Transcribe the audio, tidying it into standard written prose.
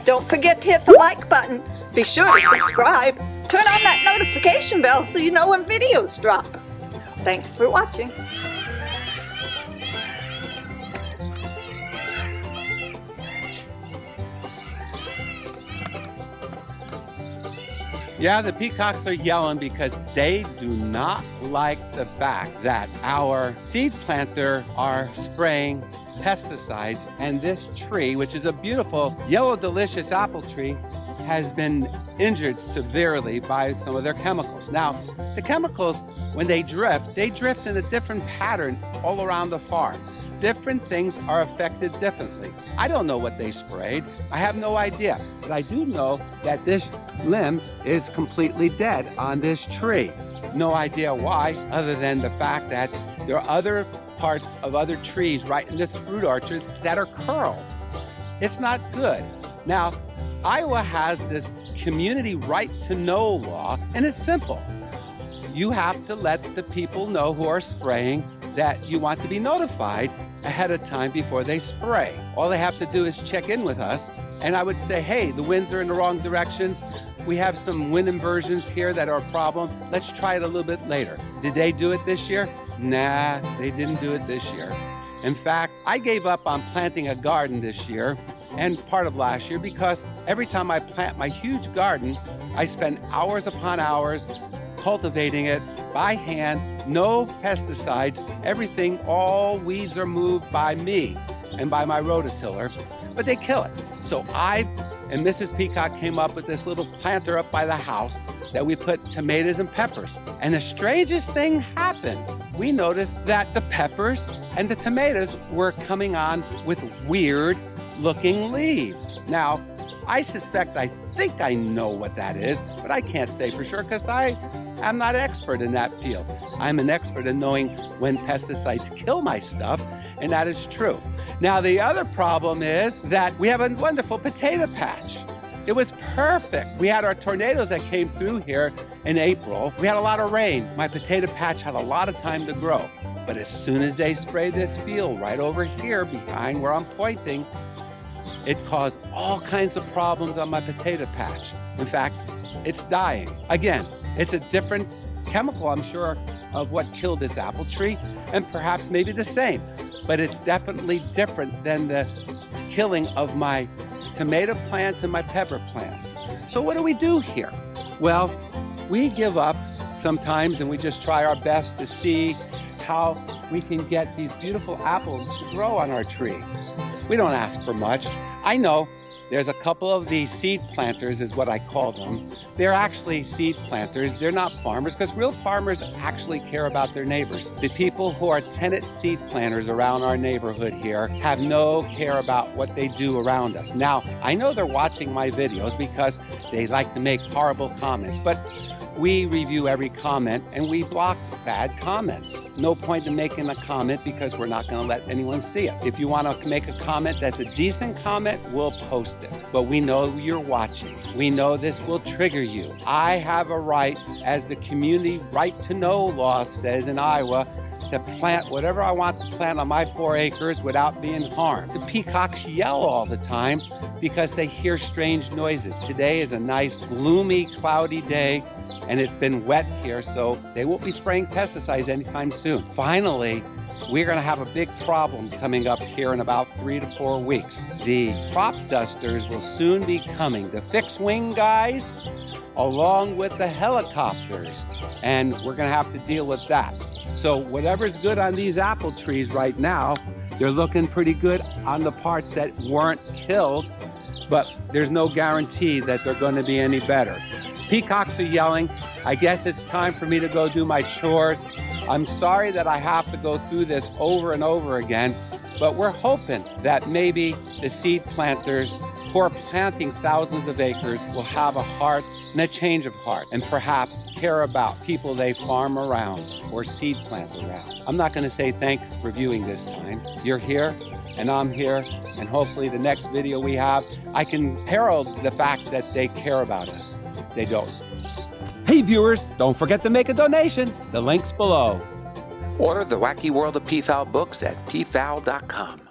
Don't forget to hit the like button. Be sure to subscribe. Turn on that notification bell so you know when videos drop. Thanks for watching. Yeah, the peacocks are yelling because they do not like the fact that our seed planter are spraying pesticides, and this tree, which is a beautiful yellow delicious apple tree, has been injured severely by some of their chemicals. Now, the chemicals, when they drift in a different pattern all around the farm. Different things are affected differently. I don't know what they sprayed. I have no idea. But I do know that this limb is completely dead on this tree. No idea why, other than the fact that there are other parts of other trees right in this fruit orchard that are curled. It's not good. Now, Iowa has this community right to know law, and it's simple. You have to let the people know who are spraying that you want to be notified ahead of time before they spray. All they have to do is check in with us, and I would say, hey, the winds are in the wrong directions. We have some wind inversions here that are a problem. Let's try it a little bit later. Did they do it this year? Nah, they didn't do it this year. In fact, I gave up on planting a garden this year and part of last year because every time I plant my huge garden, I spend hours upon hours cultivating it by hand, no pesticides, everything, all weeds are moved by me and by my rototiller, but they kill it. So I and Mrs. Peacock came up with this little planter up by the house that we put tomatoes and peppers. And the strangest thing happened. We noticed that the peppers and the tomatoes were coming on with weird looking leaves. Now, I think I know what that is, but I can't say for sure because I am not an expert in that field. I'm an expert in knowing when pesticides kill my stuff, and that is true. Now, the other problem is that we have a wonderful potato patch. It was perfect. We had our tornadoes that came through here in April. We had a lot of rain. My potato patch had a lot of time to grow. But as soon as they sprayed this field right over here behind where I'm pointing, it caused all kinds of problems on my potato patch. In fact, it's dying. Again, it's a different chemical, I'm sure, of what killed this apple tree, and perhaps maybe the same, but it's definitely different than the killing of my tomato plants and my pepper plants. So what do we do here? Well, we give up sometimes and we just try our best to see how we can get these beautiful apples to grow on our tree. We don't ask for much. I know there's a couple of these seed planters is what I call them. They're actually seed planters. They're not farmers because real farmers actually care about their neighbors. The people who are tenant seed planters around our neighborhood here have no care about what they do around us. Now, I know they're watching my videos because they like to make horrible comments, but we review every comment and we block bad comments. No point in making a comment because we're not going to let anyone see it. If you want to make a comment that's a decent comment, we'll post it. But we know you're watching. We know this will trigger you. I have a right, as the community right to know law says in Iowa, to plant whatever I want to plant on my 4 acres without being harmed. The peacocks yell all the time because they hear strange noises. Today is a nice, gloomy, cloudy day, and it's been wet here, so they won't be spraying pesticides anytime soon. Finally, we're going to have a big problem coming up here in about 3 to 4 weeks. The crop dusters will soon be coming. The fixed wing guys, along with the helicopters, and we're going to have to deal with that. So whatever's good on these apple trees right now, they're looking pretty good on the parts that weren't killed, but there's no guarantee that they're going to be any better. Peacocks are yelling. I guess it's time for me to go do my chores. I'm sorry that I have to go through this over and over again, but we're hoping that maybe the seed planters who are planting thousands of acres will have a heart and a change of heart and perhaps care about people they farm around or seed plant around. I'm not going to say thanks for viewing this time. You're here and I'm here, and hopefully the next video we have, I can herald the fact that they care about us. They don't. Hey viewers, don't forget to make a donation. The link's below. Order the Wacky World of Peafowl books at peafowl.com.